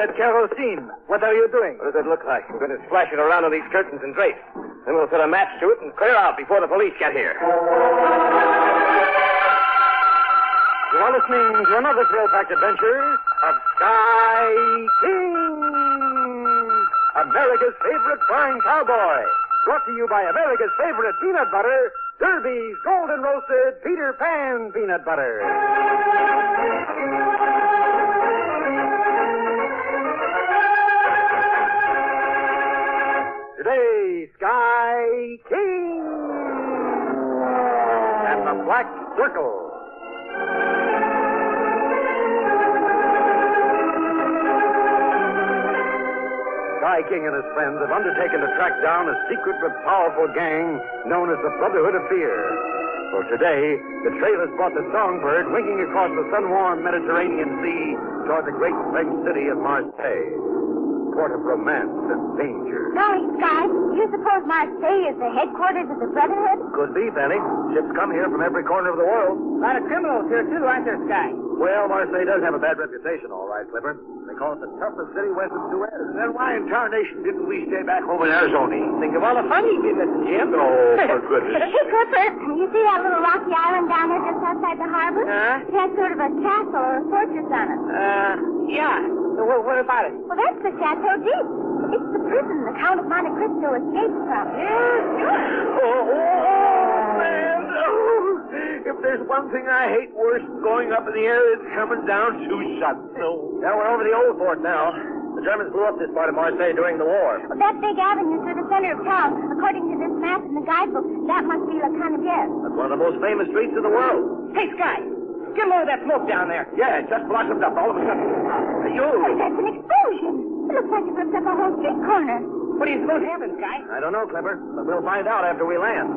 that kerosene. What are you doing? What does it look like? We're going to splash it around on these curtains and drapes. Then we'll put a match to it and clear out before the police get here. You are listening to another thrill-packed adventure of Sky King, America's favorite flying cowboy. Brought to you by America's favorite peanut butter, Derby's Golden Roasted Peter Pan Peanut Butter. Today, Sky King and the Black Circle. Sky King and his friends have undertaken to track down a secret but powerful gang known as the Brotherhood of Fear. For today, the trail has brought the Songbird winging across the sun-warmed Mediterranean Sea toward the great French city of Marseille, port of romance and danger. Golly, Sky, do you suppose Marseille is the headquarters of the Brotherhood? Could be, Penny. Ships come here from every corner of the world. A lot of criminals here, too, aren't there, Sky? Well, Marseille does have a bad reputation, all right, Clipper. They call it the toughest city west of Suez. Then why in tarnation didn't we stay back home in Arizona? Think of all the fun you'd be missing, Jim. Oh, for goodness. Hey, Clipper, you see that little rocky island down there just outside the harbor? It has sort of a castle or a fortress on it. Yeah. So what about it? Well, that's the Chateau d'If. It's the prison the Count of Monte Cristo escaped from. Man. If there's one thing I hate worse than going up in the air, it's coming down too sudden. Yeah, we're over the old fort now. The Germans blew up this part of Marseille during the war. Well, that big avenue through the center of town, according to this map in the guidebook, that must be La Canebière. That's one of the most famous streets in the world. Hey, Sky, get a load of that smoke down there. Yeah, it just blossomed up all of a sudden. Oh, that's an explosion. It looks like it ripped up a whole street corner. What do you suppose happened, Sky? I don't know, Clipper, but we'll find out after we land.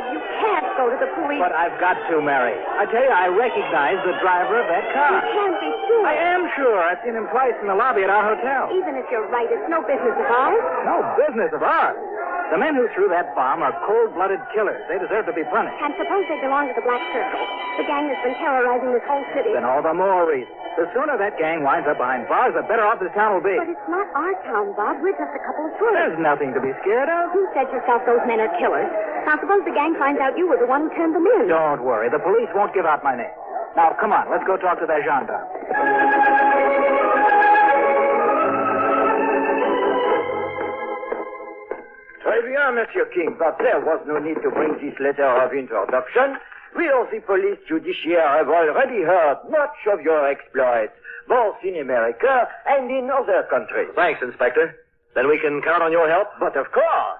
You can't go to the police. But I've got to, Mary. I tell you, I recognize the driver of that car. You can't be sure. I am sure. I've seen him twice in the lobby at our hotel. Even if you're right, it's no business of ours. No business of ours. The men who threw that bomb are cold-blooded killers. They deserve to be punished. And suppose they belong to the Black Circle. The gang has been terrorizing this whole city. Then all the more reason. The sooner that gang winds up behind bars, the better off this town will be. But it's not our town, Bob. We're just a couple of tourists. There's nothing to be scared of. You said yourself those men are killers. Now, suppose the gang finds out you were the one who turned them in. Don't worry. The police won't give out my name. Now, come on. Let's go talk to that gendarme. Très bien, Monsieur King, but there was no need to bring this letter of introduction. We of the police judiciary have already heard much of your exploits, both in America and in other countries. Thanks, Inspector. Then we can count on your help? But of course.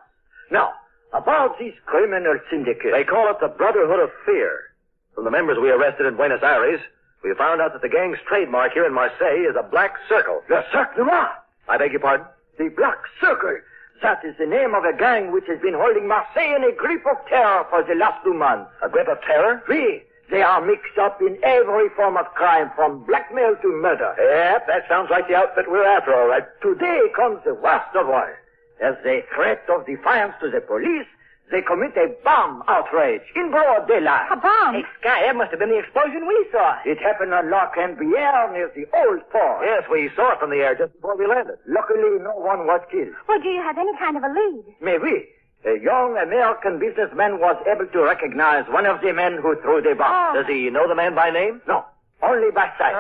Now, about this criminal syndicate. They call it the Brotherhood of Fear. From the members we arrested in Buenos Aires, we found out that the gang's trademark here in Marseille is a black circle. Le Cercle Noir. I beg your pardon? The Black Circle. That is the name of a gang which has been holding Marseille in a grip of terror for the last 2 months. A grip of terror? Oui. They are mixed up in every form of crime, from blackmail to murder. Yep, that sounds like the outfit we're after, all right. Today comes the worst of all. As a threat of defiance to the police, they commit a bomb outrage in broad daylight. A bomb? Hey, Sky, that must have been the explosion we saw. It happened on La Canebière near the old port. Yes, we saw it from the air just before we landed. Luckily, no one was killed. Well, do you have any kind of a lead? Mais oui. A young American businessman was able to recognize one of the men who threw the bomb. Does he know the man by name? No, only by sight.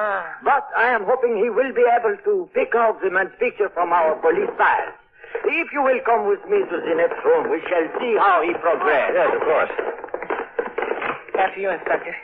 But I am hoping he will be able to pick out the man's picture from our police files. If you will come with me to the next room, we shall see how he progresses. Yes, of course. After you, Inspector.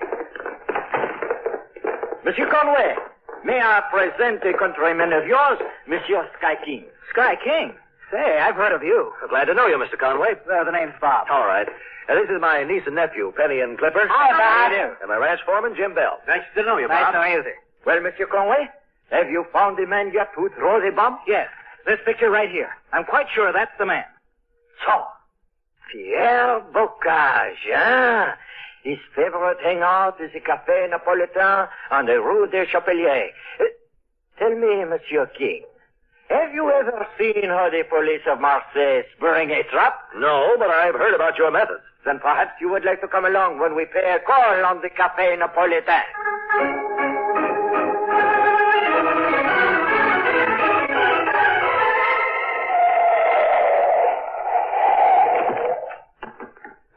Monsieur Conway, may I present a countryman of yours, Monsieur Sky King? Sky King? Say, I've heard of you. Glad to know you, Mr. Conway. The name's Bob. All right. This is my niece and nephew, Penny and Clipper. Hi, Bob. And my ranch foreman, Jim Bell. Nice to know you, Nice to know you, sir. Well, Monsieur Conway, have you found the man yet who threw the bomb? Yes. This picture right here. I'm quite sure that's the man. So, Pierre Bocage, hein? His favorite hangout is the Café Napolitain on the Rue des Chapeliers. Tell me, Monsieur King, have you ever seen how the police of Marseille spring a trap? No, but I've heard about your methods. Then perhaps you would like to come along when we pay a call on the Café Napolitain.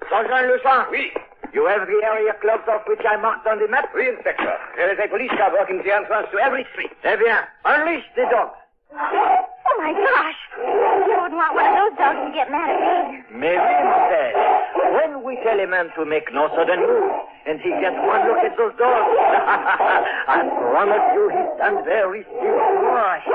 Sergeant Lussan. Oui. You have the area closed off which I marked on the map? Oui, Inspector. There is a police car working the entrance to every street. Eh bien, unleash the dogs. Oh, my gosh. You wouldn't want one of those dogs to get mad at me. Mary said, when we tell a man to make no sudden move, and he gets one look at those dogs, I promise you he stands very still. Gosh.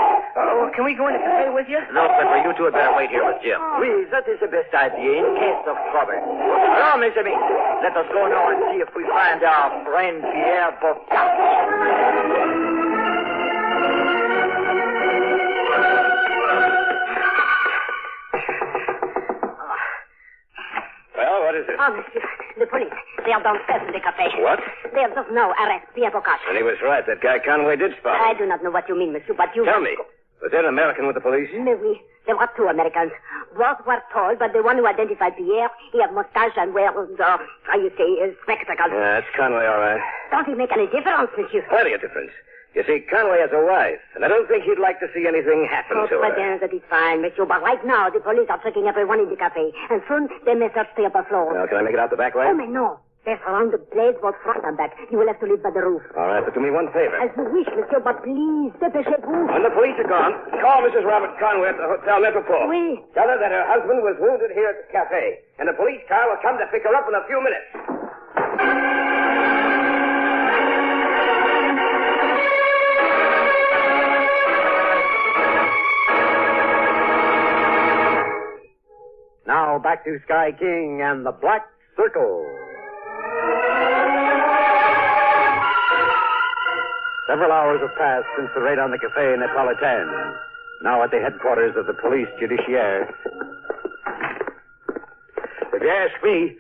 Can we go in the cafe with you? No, Clipper, you two had better wait here with Jim. Oui, that is the best idea in case of trouble. Now, mes amis, let us go now and see if we find our friend Pierre Bocage. Well, what is it? Oh, monsieur, the police. They are downstairs in the cafe. What? They have just now arrested Pierre Bocage. And he was right. That guy Conway did spot I him. do not know what you mean, monsieur, but you... Tell me, was there an American with the police? Mais oui, there were two Americans. Both were tall, but the one who identified Pierre, he had mustache and wears, how you say, spectacles. Yeah, that's Conway, all right. Don't it make any difference, monsieur? Plenty of difference. You see, Conway has a wife, and I don't think he'd like to see anything happen Oh, to her. then that is fine, monsieur, but right now the police are checking everyone in the cafe, and soon they may search the upper floor. Well, can I make it out the back way? Oh, mais no. They surround the place both front and back. You will have to live by the roof. All right, but do me one favor. As you wish, monsieur, but please, dépêchez-vous. When the police are gone, call Mrs. Robert Conway at the Hotel Metropole. Oui. Tell her that her husband was wounded here at the cafe, and a police car will come to pick her up in a few minutes. Now back to Sky King and the Black Circle. Several hours have passed since the raid on the Café Napolitain. Now at the headquarters of the police judiciaire. If you ask me,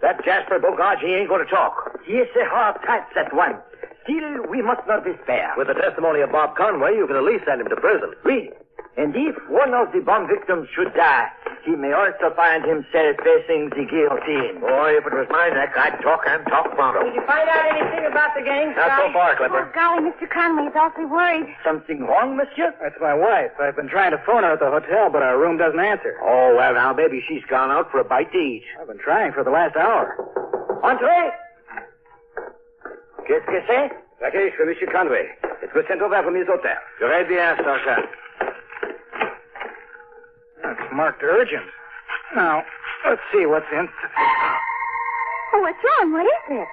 that Jasper Bocage, he ain't going to talk. He is a hard type, that one. Still, we must not despair. With the testimony of Bob Conway, you can at least send him to prison. Oui. And if one of the bomb victims should die, he may also find himself facing the guillotine. Boy, if it was my neck, I'd talk and talk pronto. Did you find out anything about the gang? Not so far, Oh, Clipper. golly, Mr. Conway's awfully worried. Something wrong, monsieur? That's my wife. I've been trying to phone her at the hotel, but our room doesn't answer. Oh, well, now, maybe she's gone out for a bite to eat. I've been trying for the last hour. Entrez! Qu'est-ce que c'est? La case for Monsieur Conway. It was sent over from his hotel. Très bien, sergeant. It's marked urgent. Now, let's see what's in. Oh, what's wrong? What is it?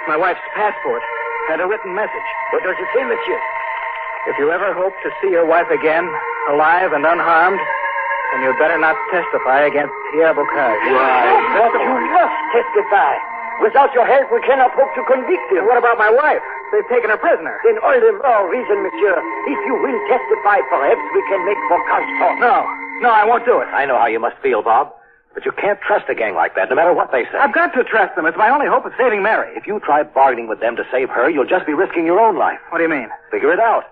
My wife's passport had a written message. What does it say, monsieur? If you ever hope to see your wife again, alive and unharmed, then you'd better not testify against Pierre Bocage. But you must testify. Without your help, we cannot hope to convict him. What about my wife? They've taken her prisoner. Then all the more reason, monsieur. If you will testify, perhaps we can make Bocage talk. No, I won't do it. I know how you must feel, Bob. But you can't trust a gang like that, no matter what they say. I've got to trust them. It's my only hope of saving Mary. If you try bargaining with them to save her, you'll just be risking your own life. What do you mean? Figure it out.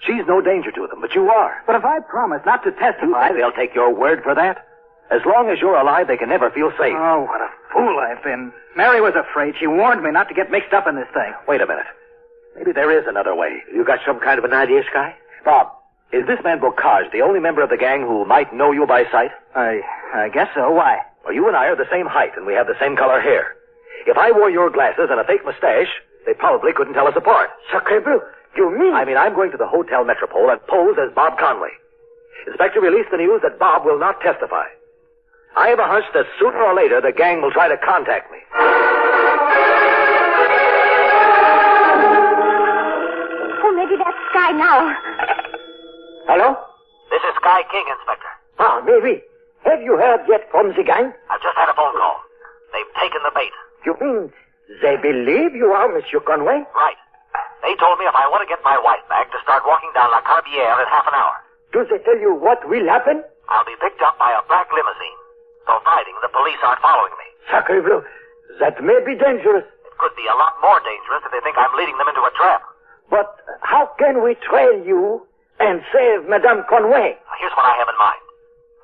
She's no danger to them, but you are. But if I promise not to testify... They'll take your word for that. As long as you're alive, they can never feel safe. Oh, what a fool I've been. Mary was afraid. She warned me not to get mixed up in this thing. Wait a minute. Maybe there is another way. You got some kind of an idea, Sky? Bob, is this man Bocage the only member of the gang who might know you by sight? I guess so. Why? Well, you and I are the same height, and we have the same color hair. If I wore your glasses and a fake mustache, they probably couldn't tell us apart. Sacre bleu. You mean? I mean, I'm going to the Hotel Metropole and pose as Bob Conway. Inspector released the news that Bob will not testify. I have a hunch that sooner or later the gang will try to contact me. Oh, maybe that's Sky now. Hello? This is Sky King, Inspector. Ah, maybe. Have you heard yet from the gang? I've just had a phone call. They've taken the bait. You mean they believe you are Monsieur Conway? Right. They told me if I want to get my wife back to start walking down La Carbière in half an hour. Do they tell you what will happen? I'll be picked up by a black limousine, providing the police aren't following me. Sacre bleu. That may be dangerous. It could be a lot more dangerous if they think I'm leading them into a trap. But how can we trail you and save Madame Conway? Here's what I have in mind.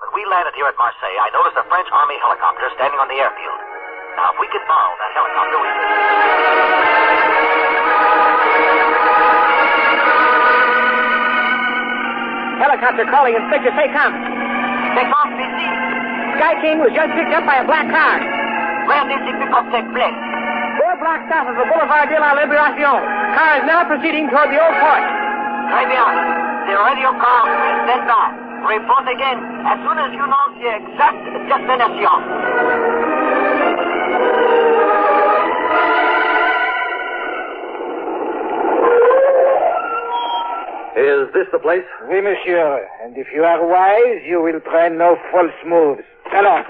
When we landed here at Marseille, I noticed a French Army helicopter standing on the airfield. Now, if we can borrow that helicopter, we can... Helicopter calling Inspector Faycamp. Faycamp, ici. Sky King was just picked up by a black car. Where did the pickup take place? 4 blocks south of the Boulevard de la Libération. Car is now proceeding toward the old port. Très bien. The radio car is stand by. Report again as soon as you know the exact destination. Is this the place? Oui, monsieur. And if you are wise, you will try no false moves. Allons.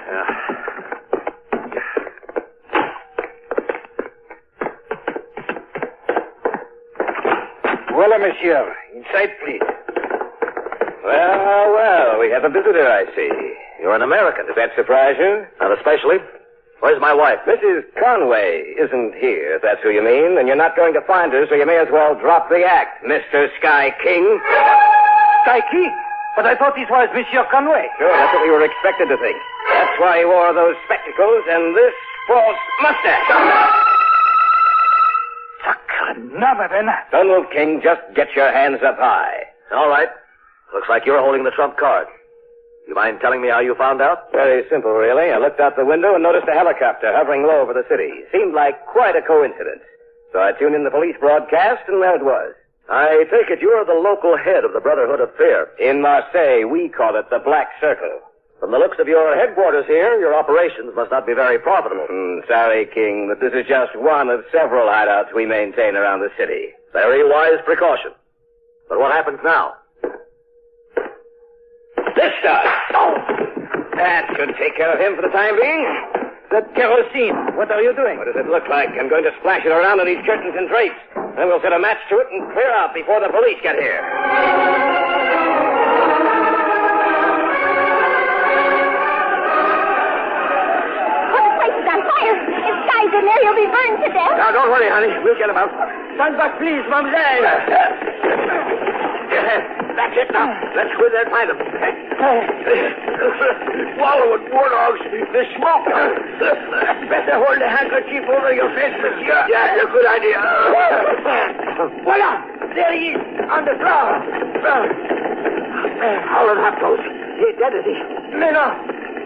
Voilà, monsieur. Inside, please. Well, we have a visitor, I see. You're an American. Does that surprise you? Not especially. Where's my wife? Mrs. Conway isn't here, if that's who you mean, and you're not going to find her, so you may as well drop the act, Mr. Sky King. Sky King? But I thought this was Monsieur Conway. Sure, that's what we were expected to think. That's why he wore those spectacles and this false mustache. Then. Don't move, King. Just get your hands up high. All right. Looks like you're holding the trump card. You mind telling me how you found out? Very simple, really. I looked out the window and noticed a helicopter hovering low over the city. Seemed like quite a coincidence. So I tuned in the police broadcast, and there it was. I take it you're the local head of the Brotherhood of Fear. In Marseille, we call it the Black Circle. From the looks of your headquarters here, your operations must not be very profitable. Sorry, King, but this is just one of several hideouts we maintain around the city. Very wise precaution. But what happens now? This does. Oh, that should take care of him for the time being. The kerosene. What are you doing? What does it look like? I'm going to splash it around on these curtains and drapes. Then we'll set a match to it and clear out before the police get here. In there, you'll be burned to death. Now, don't worry, honey. We'll get him out. Stand back, please, mademoiselle. That's it now. Let's go there and find him. Swallow it, war dogs. The smoke. Better hold the handkerchief over your face, monsieur. Yeah, a good idea. Voila! There he is, on the floor. How did that go? He's dead, is he? No.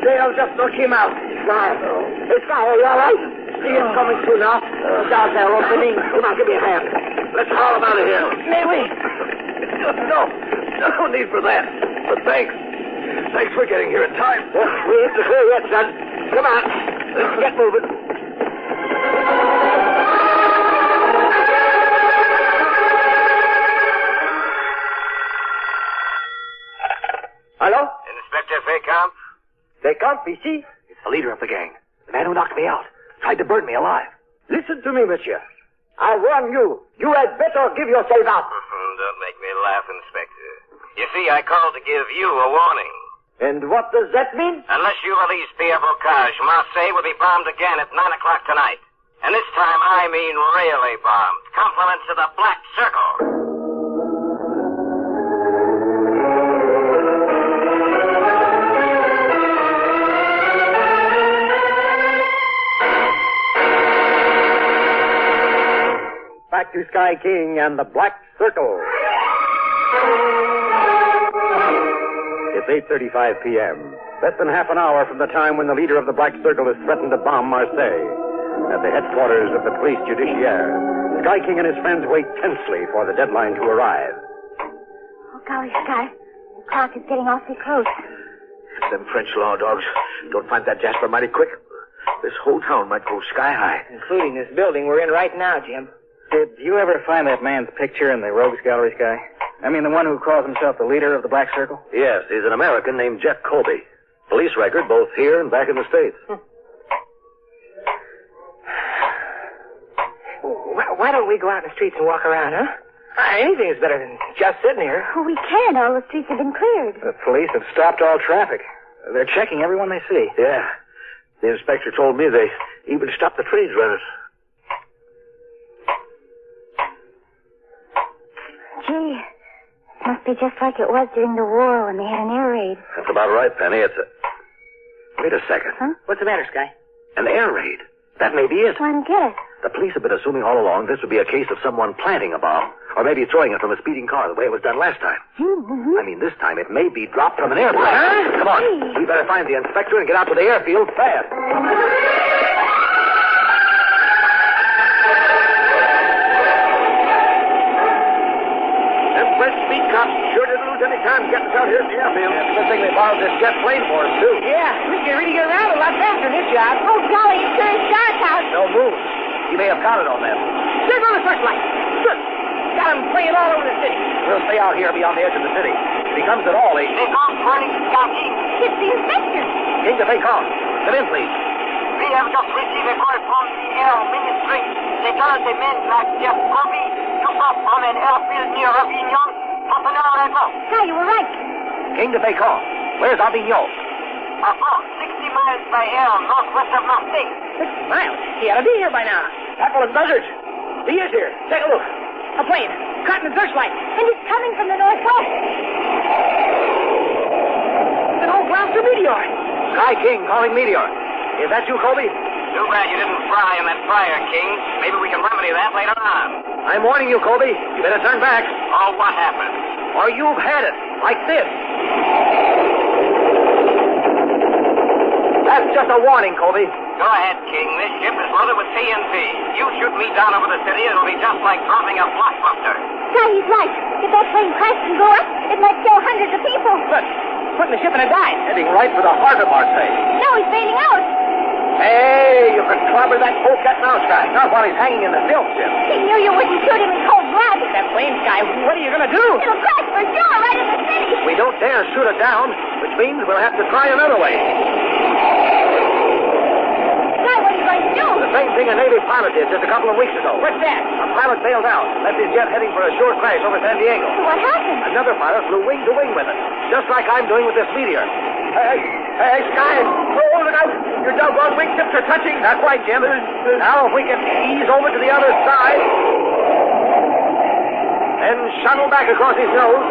They have just knocked him out. It's Sky, are you all right? He is coming through now. The doors are opening. Come on, give me a hand. Let's haul him out of here. May we? No need for that. But thanks. Thanks for getting here in time. We ain't to clear yet, son. Come on. Let's get moving. Hello? Inspector Faycamp? Faycamp, ici? It's the leader of the gang. The man who knocked me out. Tried to burn me alive. Listen to me, monsieur. I warn you. You had better give yourself up. Don't make me laugh, Inspector. You see, I called to give you a warning. And what does that mean? Unless you release Pierre Bocage, Marseille will be bombed again at 9 o'clock tonight. And this time, I mean really bombed. Compliments to the Black Circle. Back to Sky King and the Black Circle. It's 8:35 p.m. Less than half an hour from the time when the leader of the Black Circle has threatened to bomb Marseille. At the headquarters of the police judiciaire, Sky King and his friends wait tensely for the deadline to arrive. Oh, golly, Sky. The clock is getting awfully close. Them French law dogs don't find that Jasper mighty quick. This whole town might go sky high. Including this building we're in right now, Jim. Did you ever find that man's picture in the Rogues Gallery, Sky? I mean, the one who calls himself the leader of the Black Circle? Yes, he's an American named Jeff Colby. Police record both here and back in the States. Why don't we go out in the streets and walk around, huh? Anything is better than just sitting here. Oh, we can't. All the streets have been cleared. The police have stopped all traffic. They're checking everyone they see. Yeah. The inspector told me they even stopped the trains running. Gee, it must be just like it was during the war when they had an air raid. That's about right, Penny. It's a... Wait a second. Huh? What's the matter, Sky? An air raid. That may be it. I don't get it. The police have been assuming all along this would be a case of someone planting a bomb, or maybe throwing it from a speeding car the way it was done last time. Mm-hmm. I mean, this time it may be dropped from an airplane. Huh? Come on. We better find the inspector and get out to the airfield fast. Them French speed cops sure didn't lose any time getting us out here at the airfield. Yeah, good thing they borrowed this jet plane for us, too. Yeah, we can really get around a lot faster in this job. Oh, golly, it sure is dark out. No move. You may have counted on them. Turn on the searchlight. Good. Got them playing all over the city. We'll stay out here beyond the edge of the city. If he comes at all, he... They come running Skanking. It's the inspector. King to Bacon. Come in, please. We have just received a call from the Air Ministry. They tell us a man like Jacobi took off from an airfield near Avignon half an hour ago. Yeah, you were right. King to Bacon. Where's Avignon? About 60 miles by air northwest of Marseille. 60 miles. He ought to be here by now. Apple and buzzards. He is here. Take a look. A plane. Caught in the searchlight. And it's coming from the northwest. An old blaster meteor. Sky King calling Meteor. Is that you, Colby? Too bad you didn't fry in that fire, King. Maybe we can remedy that later on. I'm warning you, Colby. You better turn back. Oh, what happened? Or you've had it. Like this. That's just a warning, Colby. Go ahead, King. This ship is loaded with TNT. You shoot me down over the city, it'll be just like dropping a blockbuster. Yeah, he's right. If that plane crashed and blew up, it might kill hundreds of people. Good. Putting the ship in a dive. Heading right for the heart of Marseille. No, he's fading out. Hey, you can clobber that polecat now, Sky. Not while he's hanging in the filth ship. He knew you wouldn't shoot him in cold blood. That plane, Sky, what are you going to do? It'll crash for sure right in the city. We don't dare shoot it down, which means we'll have to try another way. Sky, what are you going to do? The same thing a Navy pilot did just a couple of weeks ago. What's that? A pilot bailed out, left his jet heading for a sure crash over San Diego. So what happened? Another pilot flew wing to wing with it, just like I'm doing with this meteor. Hey, Sky! Oh, look out! Your doggone wing tips are touching. That's right, Jim. Now, if we can ease over to the other side, then shuttle back across his nose.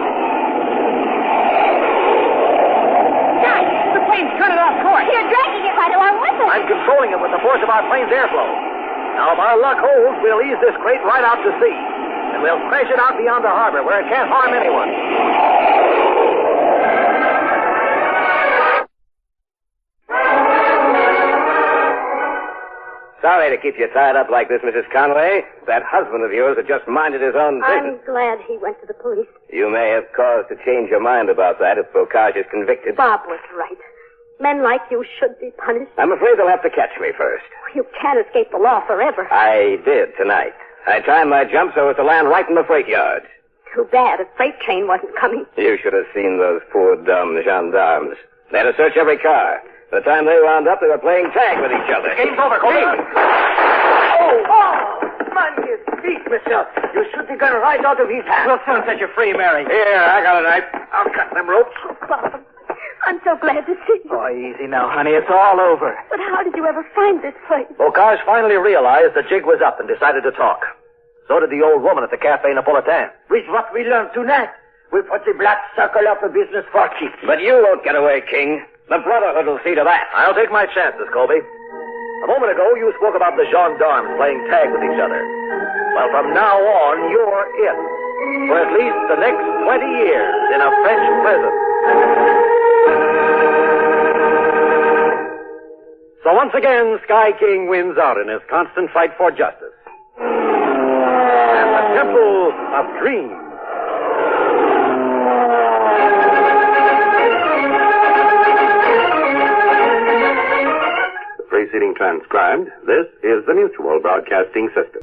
Sky, the plane's turning off course. You're dragging it right along with us. I'm controlling it with the force of our plane's airflow. Now, if our luck holds, we'll ease this crate right out to sea. And we'll crash it out beyond the harbor where it can't harm anyone. Sorry to keep you tied up like this, Mrs. Conway. That husband of yours had just minded his own business. I'm glad he went to the police. You may have cause to change your mind about that if Bocage is convicted. Bob was right. Men like you should be punished. I'm afraid they'll have to catch me first. You can't escape the law forever. I did tonight. I timed my jump so as to land right in the freight yard. Too bad a freight train wasn't coming. You should have seen those poor dumb gendarmes. They had to search every car. By the time they wound up, they were playing tag with each other. Game's over, Colby. Man, you beat myself. You should be going right out of his hand. We'll soon set you free, Mary. Here, I got a knife. I'll cut them ropes. Bob, I'm so glad to see you. Oh, easy now, honey. It's all over. But how did you ever find this place? Bocage finally realized the jig was up and decided to talk. So did the old woman at the Café Napolitain. With what we learned tonight, we put the black circle up a business for keeps. But you won't get away, King. The Brotherhood will see to that. I'll take my chances, Colby. A moment ago, you spoke about the gendarmes playing tag with each other. Well, from now on, you're it. For at least the next 20 years in a French prison. So once again, Sky King wins out in his constant fight for justice. And the Temple of Dreams. Preceding transcribed, this is the Mutual Broadcasting System.